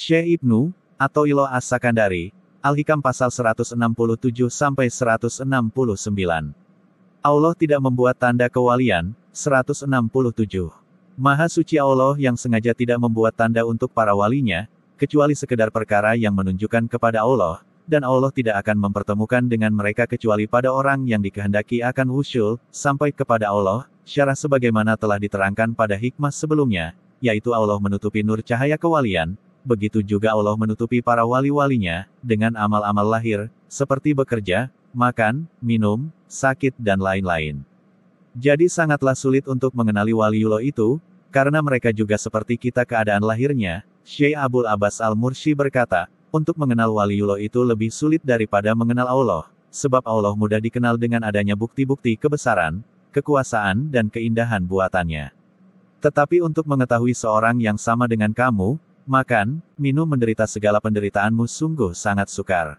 Syekh Ibnu, Athaillah As-Sakandari, Al-Hikam pasal 167-169. Allah tidak membuat tanda kewalian, 167. Maha suci Allah yang sengaja tidak membuat tanda untuk para walinya, kecuali sekedar perkara yang menunjukkan kepada Allah, dan Allah tidak akan mempertemukan dengan mereka kecuali pada orang yang dikehendaki akan wusyul, sampai kepada Allah, syarah sebagaimana telah diterangkan pada hikmah sebelumnya, yaitu Allah menutupi nur cahaya kewalian, begitu juga Allah menutupi para wali-walinya, dengan amal-amal lahir, seperti bekerja, makan, minum, sakit dan lain-lain. Jadi sangatlah sulit untuk mengenali waliullah itu, karena mereka juga seperti kita keadaan lahirnya. Syekh Abul Abbas Al-Mursi berkata, untuk mengenal waliullah itu lebih sulit daripada mengenal Allah, sebab Allah mudah dikenal dengan adanya bukti-bukti kebesaran, kekuasaan dan keindahan buatannya. Tetapi untuk mengetahui seorang yang sama dengan kamu, makan, minum menderita segala penderitaanmu sungguh sangat sukar.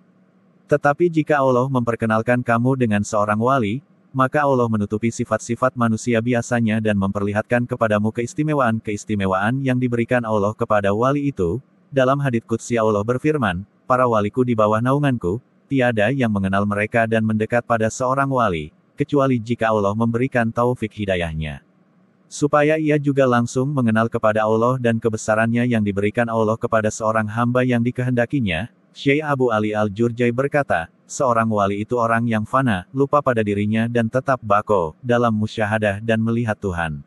Tetapi jika Allah memperkenalkan kamu dengan seorang wali, maka Allah menutupi sifat-sifat manusia biasanya dan memperlihatkan kepadamu keistimewaan-keistimewaan yang diberikan Allah kepada wali itu. Dalam hadits qudsi Allah berfirman, para waliku di bawah naunganku, tiada yang mengenal mereka dan mendekat pada seorang wali, kecuali jika Allah memberikan taufik hidayahnya. Supaya ia juga langsung mengenal kepada Allah dan kebesarannya yang diberikan Allah kepada seorang hamba yang dikehendakinya. Syekh Abu Ali Al-Jurjai berkata, seorang wali itu orang yang fana, lupa pada dirinya dan tetap bako, dalam musyahadah dan melihat Tuhan.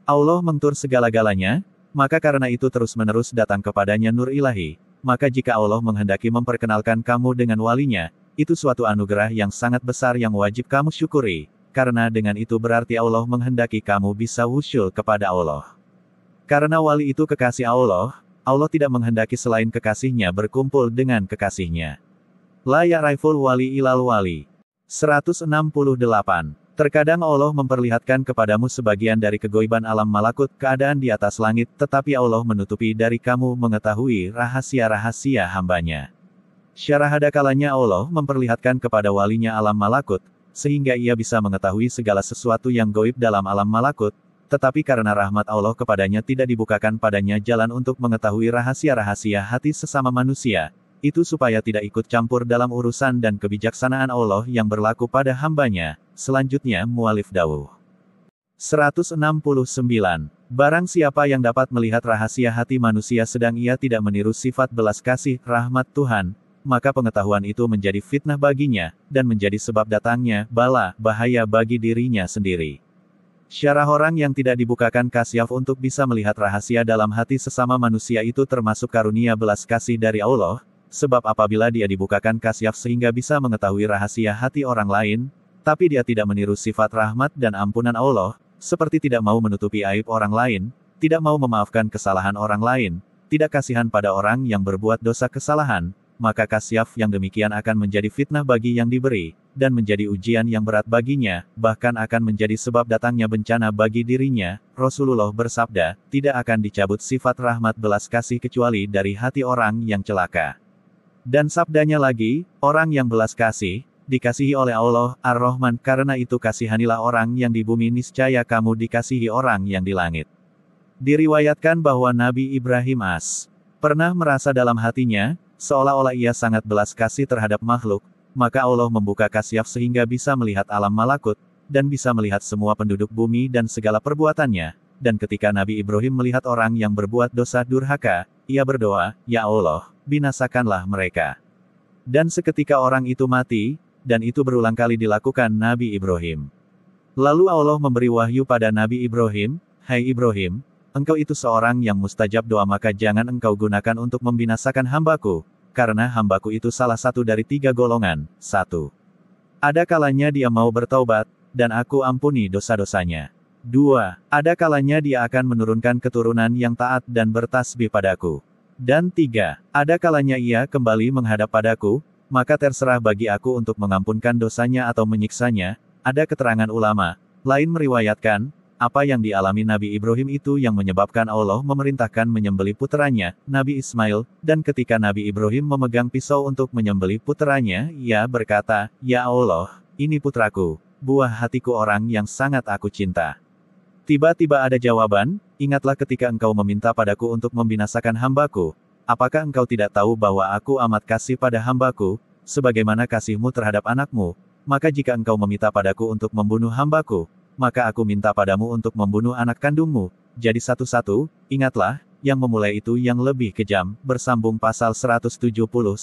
Allah mengatur segala-galanya, maka karena itu terus-menerus datang kepadanya nur ilahi, maka jika Allah menghendaki memperkenalkan kamu dengan walinya, itu suatu anugerah yang sangat besar yang wajib kamu syukuri, karena dengan itu berarti Allah menghendaki kamu bisa wusyul kepada Allah. Karena wali itu kekasih Allah, Allah tidak menghendaki selain kekasihnya berkumpul dengan kekasihnya. La ya'riful wali ilal wali. 168. Terkadang Allah memperlihatkan kepadamu sebagian dari kegoiban alam malakut, keadaan di atas langit, tetapi Allah menutupi dari kamu mengetahui rahasia-rahasia hambanya. Syarah ada kalanya Allah memperlihatkan kepada walinya alam malakut, sehingga ia bisa mengetahui segala sesuatu yang goib dalam alam malakut, tetapi karena rahmat Allah kepadanya tidak dibukakan padanya jalan untuk mengetahui rahasia-rahasia hati sesama manusia, itu supaya tidak ikut campur dalam urusan dan kebijaksanaan Allah yang berlaku pada hambanya. Selanjutnya mualif dawuh. 169. Barang siapa yang dapat melihat rahasia hati manusia sedang ia tidak meniru sifat belas kasih, rahmat Tuhan, maka pengetahuan itu menjadi fitnah baginya, dan menjadi sebab datangnya bala, bahaya bagi dirinya sendiri. Syarah orang yang tidak dibukakan kasyaf untuk bisa melihat rahasia dalam hati sesama manusia itu termasuk karunia belas kasih dari Allah, sebab apabila dia dibukakan kasyaf sehingga bisa mengetahui rahasia hati orang lain, tapi dia tidak meniru sifat rahmat dan ampunan Allah, seperti tidak mau menutupi aib orang lain, tidak mau memaafkan kesalahan orang lain, tidak kasihan pada orang yang berbuat dosa kesalahan, maka kasyaf yang demikian akan menjadi fitnah bagi yang diberi, dan menjadi ujian yang berat baginya, bahkan akan menjadi sebab datangnya bencana bagi dirinya. Rasulullah bersabda, tidak akan dicabut sifat rahmat belas kasih kecuali dari hati orang yang celaka. Dan sabdanya lagi, orang yang belas kasih, dikasihi oleh Allah, Ar-Rahman, karena itu kasihanilah orang yang di bumi niscaya kamu dikasihi orang yang di langit. Diriwayatkan bahwa Nabi Ibrahim pernah merasa dalam hatinya, seolah-olah ia sangat belas kasih terhadap makhluk, maka Allah membuka kasyaf sehingga bisa melihat alam malakut, dan bisa melihat semua penduduk bumi dan segala perbuatannya, dan ketika Nabi Ibrahim melihat orang yang berbuat dosa durhaka, ia berdoa, Ya Allah, binasakanlah mereka. Dan seketika orang itu mati, dan itu berulang kali dilakukan Nabi Ibrahim. Lalu Allah memberi wahyu pada Nabi Ibrahim, Hai Ibrahim, engkau itu seorang yang mustajab doa maka jangan engkau gunakan untuk membinasakan hambaku, karena hambaku itu salah satu dari 3 golongan. 1. Ada kalanya dia mau bertaubat, dan aku ampuni dosa-dosanya. 2. Ada kalanya dia akan menurunkan keturunan yang taat dan bertasbih padaku. Dan 3. Ada kalanya ia kembali menghadap padaku, maka terserah bagi aku untuk mengampunkan dosanya atau menyiksanya. Ada keterangan ulama lain meriwayatkan, apa yang dialami Nabi Ibrahim itu yang menyebabkan Allah memerintahkan menyembelih puteranya, Nabi Ismail, dan ketika Nabi Ibrahim memegang pisau untuk menyembelih puteranya, ia berkata, Ya Allah, ini putraku, buah hatiku orang yang sangat aku cinta. Tiba-tiba ada jawaban, ingatlah ketika engkau meminta padaku untuk membinasakan hambaku, Apakah engkau tidak tahu bahwa aku amat kasih pada hambaku, sebagaimana kasihmu terhadap anakmu? Maka jika engkau meminta padaku untuk membunuh hambaku, maka aku minta padamu untuk membunuh anak kandungmu. Jadi satu-satu, ingatlah, yang memulai itu yang lebih kejam, bersambung pasal 170-172.